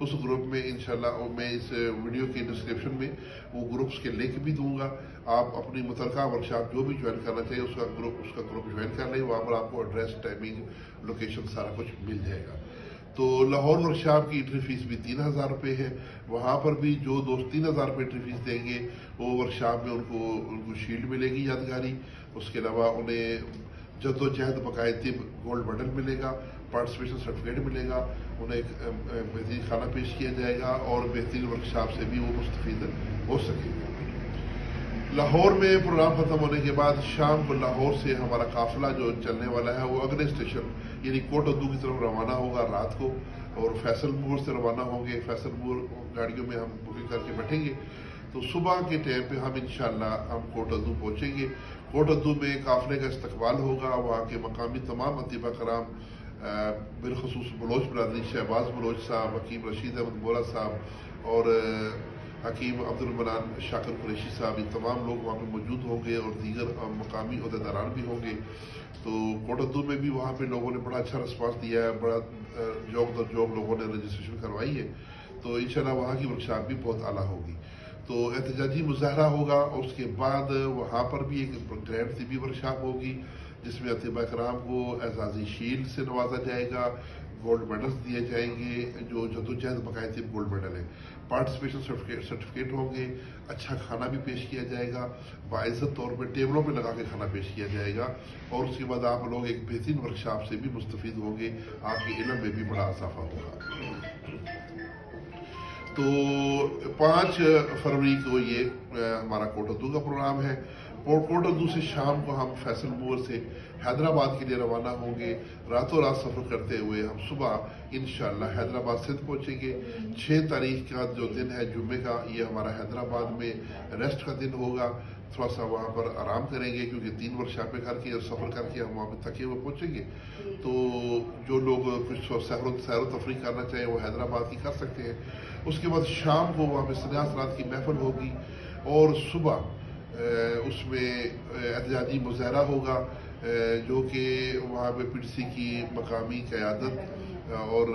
اس group میں انشاءاللہ میں اس ویڈیو کی ڈسکرپشن میں وہ گروپس کے لنک بھی دوں گا. آپ اپنی متعلقہ ورکشاپ جو بھی جوائن کرنا چاہیے اس کا گروپ جوائن کر لیں. وہاں پر آپ کو ایڈریس، ٹائمنگ، لوکیشن سارا کچھ مل جائے گا. تو لاہور ورکشاپ کی انٹری فیس بھی 3000 روپے ہے. وہاں پر بھی جو دوست 3000 روپے انٹری فیس دیں گے وہ ورکشاپ میں ان کو شیلڈ ملے گی یادگاری. اس کے علاوہ انہیں جد و جہد بقائے طب گولڈ میڈل ملے گا، پارٹیسپیشن سرٹیفکیٹ ملے گا، انہیں ایک بہترین کھانا پیش کیا جائے گا اور بہترین ورکشاپ سے بھی وہ مستفید ہو سکیں گے. لاہور میں پروگرام ختم ہونے کے بعد شام کو لاہور سے ہمارا قافلہ جو چلنے والا ہے وہ اگلے اسٹیشن یعنی کوٹ ادو کی طرف روانہ ہوگا رات کو، اور فیصل پور سے روانہ ہوں گے. فیصل پور گاڑیوں میں ہم بکنگ کر کے بیٹھیں گے تو صبح کے ٹائم پہ ہم انشاءاللہ کوٹ ادو پہنچیں گے. کوٹ ادو میں قافلے کا استقبال ہوگا. وہاں کے مقامی تمام اطباء کرام بالخصوص بلوچ برادری، شہباز بلوچ صاحب، حکیم رشید احمد بولا صاحب اور حکیم عبد المنان شاکر قریشی صاحب، یہ تمام لوگ وہاں پہ موجود ہوں گے اور دیگر مقامی عہدیداران بھی ہوں گے. تو کوٹ ادو میں بھی وہاں پہ لوگوں نے بڑا اچھا رسپانس دیا ہے، بڑا جوک در جوک لوگوں نے رجسٹریشن کروائی ہے. تو انشاءاللہ وہاں کی ورکشاپ بھی بہت اعلیٰ ہوگی. تو احتجاجی مظاہرہ ہوگا اور اس کے بعد وہاں پر بھی ایک گرینڈ طبی ورکشاپ ہوگی جس میں اطباء کرام کو اعزازی شیلڈ سے نوازا جائے گا، گولڈ میڈلز دیے جائیں گے جو جدوجہد بقائے طب گولڈ میڈل ہے، پارٹیسپیشن سرٹیفکیٹ ہوں گے، اچھا کھانا بھی پیش کیا جائے گا، باعزت طور پہ ٹیبلوں پہ لگا کے کھانا پیش کیا جائے گا. اور اس کے بعد آپ لوگ ایک بہترین ورکشاپ سے بھی مستفید ہوں گے، آپ کے علم میں بھی بڑا اضافہ ہوگا. تو 5 فروری کو یہ ہمارا کوٹ ادو کا پروگرام ہے. کوٹ ادو سے شام کو ہم فیصل پور سے حیدرآباد کے لیے روانہ ہوں گے. راتوں رات سفر کرتے ہوئے ہم صبح انشاءاللہ حیدرآباد سندھ پہنچیں گے. 6 تاریخ کا جو دن ہے جمعے کا، یہ ہمارا حیدرآباد میں ریسٹ کا دن ہوگا. تھوڑا سا وہاں پر آرام کریں گے کیونکہ 3 ورکشاپیں کر کے اور سفر کر کے ہم وہاں پہ تھکے ہوئے پہنچیں گے. تو جو لوگ کچھ سیر و تفریح کرنا چاہیں وہ حیدرآباد کی کر سکتے ہیں. اس کے بعد شام کو وہاں پہ سنیاس رات کی محفل ہوگی اور صبح اس میں احتجاجی مظاہرہ ہوگا جو کہ وہاں پہ پی ٹی سی کی مقامی قیادت اور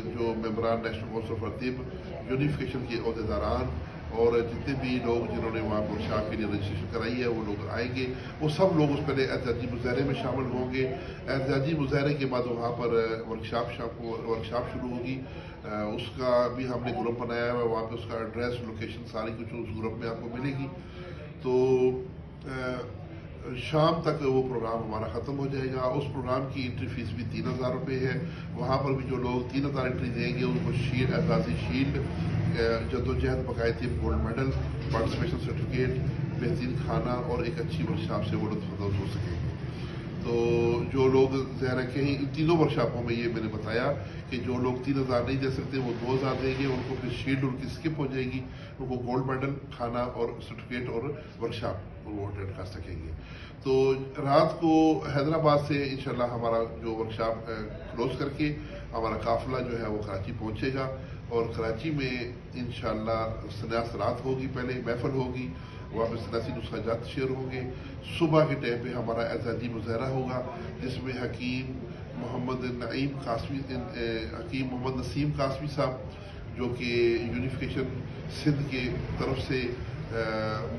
جو ممبران نیشنل کونسل فار طب، یونیفیکیشن کے عہدیداران اور جتنے بھی لوگ جنہوں نے وہاں ورکشاپ کے لیے رجسٹریشن کرائی ہے وہ لوگ آئیں گے. وہ سب لوگ اس پہلے احتجاجی مظاہرے میں شامل ہوں گے. احتجاجی مظاہرے کے بعد وہاں پر ورکشاپ شروع ہوگی. اس کا بھی ہم نے گروپ بنایا ہوا ہے، وہاں پہ اس کا ایڈریس، لوکیشن ساری کچھ اس گروپ میں آپ کو ملے گی. تو شام تک وہ پروگرام ہمارا ختم ہو جائے گا. اس پروگرام کی انٹری فیس بھی 3000 روپے ہے. وہاں پر بھی جو لوگ 3000 انٹری دیں گے ان کو شیلڈ، اعزازی شیلڈ، جدوجہد بقائے طب گولڈ میڈل، پارٹیسپیشن سرٹیفکیٹ، بہترین کھانا اور ایک اچھی ورکشاپ سے وہ لطف اندوز ہو سکیں گے. تو جو لوگ ظاہر ہے کہیں ان تینوں ورکشاپوں میں یہ میں نے بتایا کہ جو لوگ 3000 نہیں دے سکتے وہ 2000 دیں گے، ان کو پھر شیلڈ ان کی اسکپ ہو جائے گی، ان کو گولڈ میڈل، کھانا اور سرٹیفکیٹ اور ورکشاپ وہ اٹینڈ کر سکیں گے. تو رات کو حیدرآباد سے انشاءاللہ ہمارا جو ورکشاپ کلوز کر کے ہمارا قافلہ جو ہے وہ کراچی پہنچے گا اور کراچی میں انشاءاللہ سنیاس رات ہوگی، پہلے محفل ہوگی، وہاں پہ سنیاسی نسخہ جات شیئر ہوں گے. صبح کے ٹائم پہ ہمارا احتجاجی مظاہرہ ہوگا جس میں حکیم محمد نسیم قاسمی صاحب جو کہ یونیفیکیشن سندھ کے طرف سے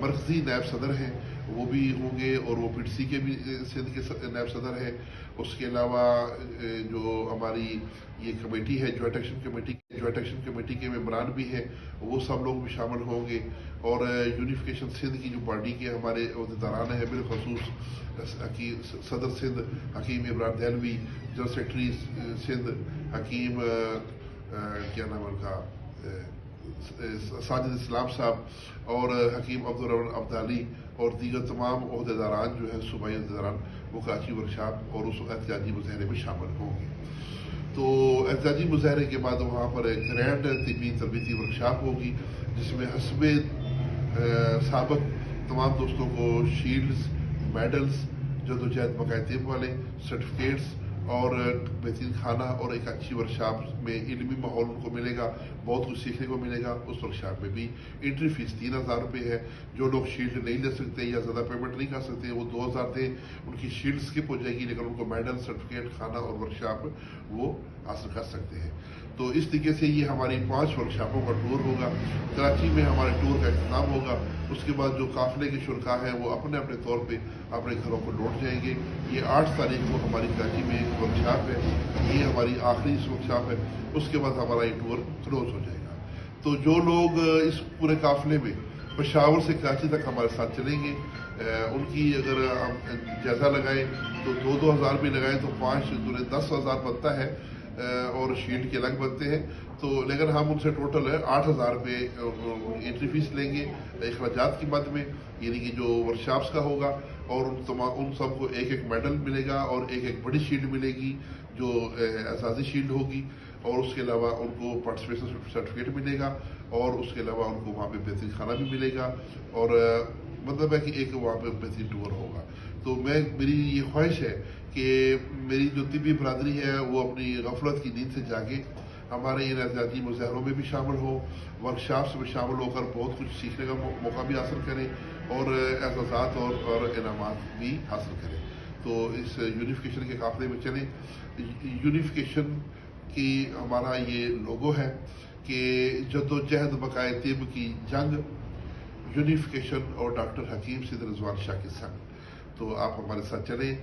مرکزی نائب صدر ہیں وہ بھی ہوں گے اور وہ پی ٹی سی کے بھی سندھ کے نائب صدر ہیں. اس کے علاوہ جو ہماری یہ کمیٹی ہے جوائنٹ ایکشن کمیٹی کے ممبران بھی ہیں وہ سب لوگ بھی شامل ہوں گے. اور یونیفیکیشن سندھ کی جو پارٹی کے ہمارے عہدیداران ہیں بالخصوص صدر سندھ حکیم عمران دہلوی، جنرل سیکرٹری سندھ حکیم کیا نام ان کا ساجد اسلام صاحب اور حکیم عبدالرحمن عبدالی اور دیگر تمام عہدیداران جو ہیں صوبائی عہدیداران وہ کراچی ورکشاپ اور اس احتجاجی مظاہرے میں شامل ہوں گے. تو احتجاجی مظاہرے کے بعد وہاں پر ایک گرینڈ طبی تربیتی ورکشاپ ہوگی جس میں حسب سابق تمام دوستوں کو شیلڈز، میڈلز، جدوجہد بقائے طب والے سرٹیفکیٹس اور بہترین کھانا اور ایک اچھی ورکشاپ میں علمی ماحول ان کو ملے گا، بہت کچھ سیکھنے کو ملے گا. اس ورکشاپ میں بھی انٹری فیس 3000 روپے ہے. جو لوگ شیلڈ نہیں لے سکتے یا زیادہ پیمنٹ نہیں کر سکتے وہ 2000 دیں، ان کی شیلڈ اسکپ ہو جائے گی لیکن ان کو میڈل، سرٹیفکیٹ، کھانا اور ورکشاپ وہ حاصل کر سکتے ہیں. تو اس طریقے سے یہ ہماری 5 ورکشاپوں کا ٹور ہوگا. کراچی میں ہمارے ٹور کا اختتام ہوگا. اس کے بعد جو قافلے کے شرکاء ہیں وہ اپنے اپنے طور پہ اپنے گھروں کو لوٹ جائیں گے. یہ 8 تاریخ کو ہماری کراچی میں ورکشاپ ہے, یہ ہماری آخری ورکشاپ ہے. اس کے بعد ہمارا یہ ٹور کلوز ہو جائے گا. تو جو لوگ اس پورے قافلے میں پشاور سے کراچی تک ہمارے ساتھ چلیں گے, ان کی اگر ہم جائزہ لگائیں تو 2,000 بھی لگائیں تو 5 دورے 10,000 بنتا ہے, اور شیلڈ کے الگ بنتے ہیں. تو لیکن ہم ان سے ٹوٹل 8,000 روپے انٹری فیس لیں گے اخراجات کی مد میں, یعنی کہ جو ورکشاپس کا ہوگا. اور ان سب کو ایک ایک میڈل ملے گا اور ایک ایک بڑی شیلڈ ملے گی جو اعزازی شیلڈ ہوگی. اور اس کے علاوہ ان کو پارٹیسپیشن سرٹیفکیٹ ملے گا, اور اس کے علاوہ ان کو وہاں پہ بہترین کھانا بھی ملے گا, اور مطلب ہے کہ ایک وہاں پہ بہترین ٹور ہوگا. تو میری یہ خواہش ہے کہ میری جو طبی برادری ہے وہ اپنی غفلت کی نیند سے جاگے, ہمارے ان اعزازی مظاہروں میں بھی شامل ہو, ورکشاپس میں شامل ہو کر بہت کچھ سیکھنے کا موقع بھی حاصل کریں, اور اعزازات اور انعامات بھی حاصل کریں. تو اس یونیفیکیشن کے قافلے میں چلیں. یونیفیکیشن کی ہمارا یہ لوگو ہے کہ جدوجہد بقائے طب کی جنگ, یونیفیکیشن اور ڈاکٹر حکیم سید رضوان شاہ کے سنگ. تو آپ ہمارے ساتھ چلیں.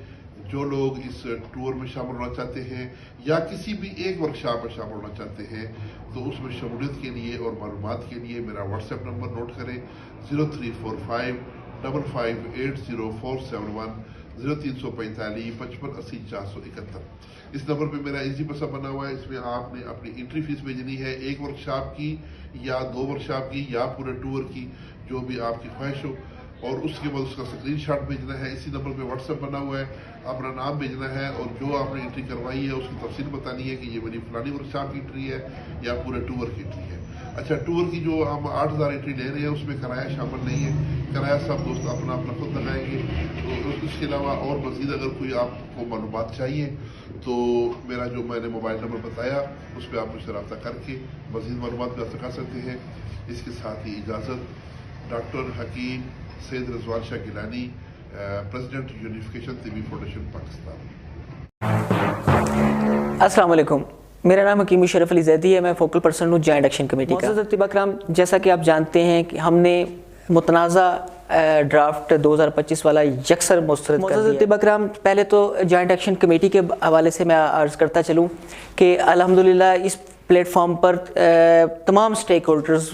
جو لوگ اس ٹور میں شامل ہونا چاہتے ہیں یا کسی بھی ایک ورکشاپ میں شامل ہونا چاہتے ہیں تو اس میں شمولیت کے لیے اور معلومات کے لیے میرا واٹس ایپ نمبر نوٹ کریں 0345 5580 0345 55 80 471. اس نمبر پہ میرا ایزی پسا بنا ہوا ہے. اس میں آپ نے اپنی انٹری فیس بھیجنی ہے, ایک ورکشاپ کی یا 2 ورکشاپ کی یا پورے ٹور کی, جو بھی آپ کی خواہش ہو. اور اس کے بعد اس کا اسکرین شاٹ بھیجنا ہے. اسی نمبر پہ واٹس ایپ بنا ہوا ہے, اپنا نام بھیجنا ہے اور جو آپ نے انٹری کروائی ہے اس کی تفصیل بتانی ہے کہ یہ میری فلانی ورکشاپ کی انٹری ہے یا پورے ٹور کی انٹری ہے. اچھا, ٹور کی جو ہم 8,000 انٹری لے رہے ہیں اس میں کرایہ شامل نہیں ہے. کرایہ سب دوست اپنا اپنا خود لگائیں گے. تو اس کے علاوہ اور مزید اگر کوئی آپ کو معلومات چاہیے تو میرا جو میں نے موبائل نمبر بتایا اس پہ آپ مجھ سے رابطہ کر کے مزید معلومات بھی حاصل کر سکتے ہیں. اس کے ساتھ ہی اجازت. ڈاکٹر حکیم سید رضوان شاہ گیلانی, پریزیڈنٹ یونیفیکیشن طبی فاؤنڈیشن پاکستان. السلام علیکم, میرا نام حکیم شرف علی زیدی ہے, میں فوکل پرسن ہوں جوائنٹ ایکشن کمیٹی کا. معزز طباء کرام, جیسا کہ آپ جانتے ہیں کہ ہم نے متنازع ڈرافٹ 2025 والا یکسر مسترد کر دیا. معزز طباء کرام, پہلے تو جوائنٹ ایکشن کمیٹی کے حوالے سے میں عرض کرتا چلوں کہ الحمدللہ اس پلیٹ فارم پر تمام سٹیک ہولڈرز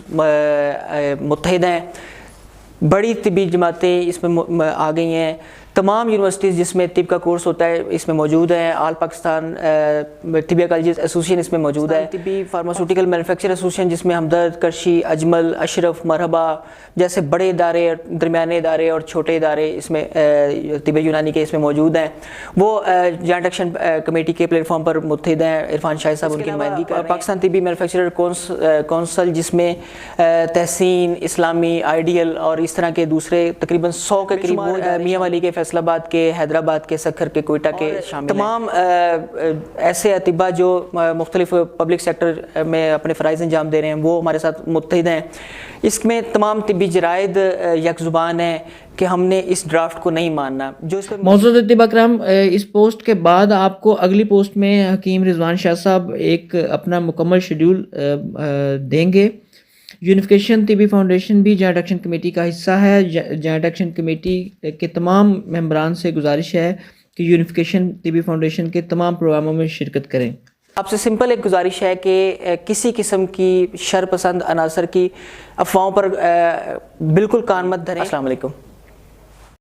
متحد ہیں. بڑی طبی جماعتیں اس میں آ گئی ہیں. تمام یونیورسٹیز جس میں طب کا کورس ہوتا ہے اس میں موجود ہیں. آل پاکستان طبیہ کالجز ایسوسیشن اس میں موجود ہے. طبی فارماسیوٹیکل مینوفیکچر ایسوسیشن جس میں ہمدرد, کرشی, اجمل, اشرف, مرحبا جیسے بڑے ادارے, درمیانے ادارے اور چھوٹے ادارے اس میں طب یونانی کے اس میں موجود ہیں. وہ جوائنٹ ایکشن کمیٹی کے پلیٹ فارم پر متحد ہیں. عرفان شاہ صاحب ان کی نمائندگی کر رہے ہیں. پاکستان طبی مینوفیکچرر کونسل جس میں تحسین, اسلامی, آئیڈیل اور اس طرح کے دوسرے تقریباً 100 کے قریب, میاں والی کے, فیصل آباد کے, حیدرآباد کے, سکھر کے, کوئٹہ کے شامل ہیں. تمام ایسے اطباء جو مختلف پبلک سیکٹر میں اپنے فرائض انجام دے رہے ہیں وہ ہمارے ساتھ متحد ہیں. اس میں تمام طبی جرائد یک زبان ہیں کہ ہم نے اس ڈرافٹ کو نہیں ماننا. جو اس معزز طباء کرام, اس پوسٹ کے بعد آپ کو اگلی پوسٹ میں حکیم رضوان شاہ صاحب ایک اپنا مکمل شیڈیول دیں گے. یونیفیکیشن طبی فاؤنڈیشن بھی جوائنٹ ایکشن کمیٹی کا حصہ ہے. جوائنٹ ایکشن کمیٹی کے تمام ممبران سے گزارش ہے کہ یونیفیکیشن طبی فاؤنڈیشن کے تمام پروگراموں میں شرکت کریں. آپ سے سمپل ایک گزارش ہے کہ کسی قسم کی شر پسند عناصر کی افواہوں پر بالکل کان مت دھریں. السلام علیکم.